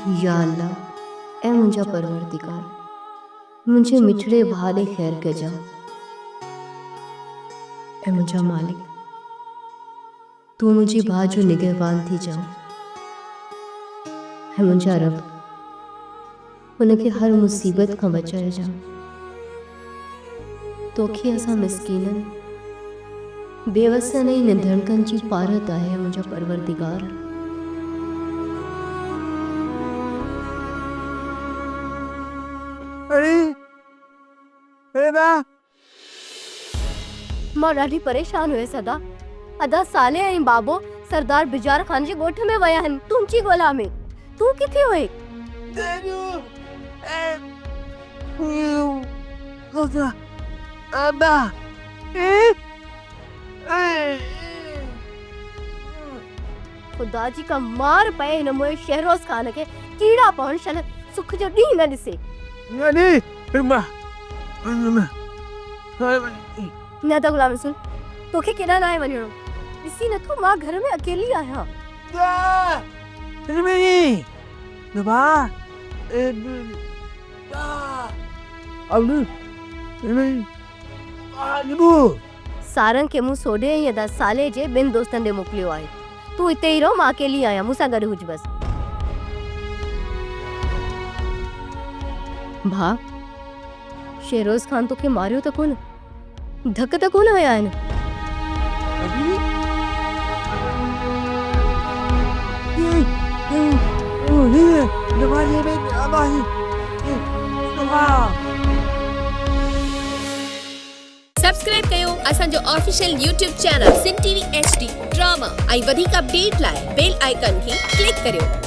या अल्लाह, ऐ मुंहिंजा परवरदिगार, मुंहिंजे मिठड़े भाउ ॾे ख़ैर कजां। ऐ मुंहिंजा मालिक, तूं मुंहिंजी भाउ जो निगहबान थी जां। ऐ मुंहिंजा रब, हुनखे हर मुसीबत खां बचाए जां। तोखे असां मिसकीननि, बेवसनि ऐं निंढड़कनि जी पारत आहे मुंहिंजा परवरदिगार। अरे मां ॾाढी परेशान हुयसि अदा साले ऐं बाबो सरदार बिजार ख़ान जे ॻोठ में विया आहिनि तुंहिंजी ॻोल्हा में। तूं किथे हुए? खुदा जी का मार पए हिन मोए शहरोज ख़ान खे, कीड़ा पवण शन सुख जो ॾींहुं न ॾिसे। न त गुलाम रसूल, तोखे केॾांहुं न आहे वञिणो? ॾिसी नथो मां घर में अकेली आहियां। सारंग खे मूं सोडे ऐं अदा साले जे ॿिनि दोस्तनि ॾे मोकिलियो आहे। तूं हिते ई रहो, मां अकेली आहियां, मूंसां गॾु हुज बस। भा, शेरोज ख़ान तोखे मारियो त कोन? धक त कोन हया आहिनि? सब्सक्राइब कयो असांजो official YouTube channel Singh TV HD drama ऐं वधीक अपडेट लाइ बेल आइकन खे क्लिक करियो।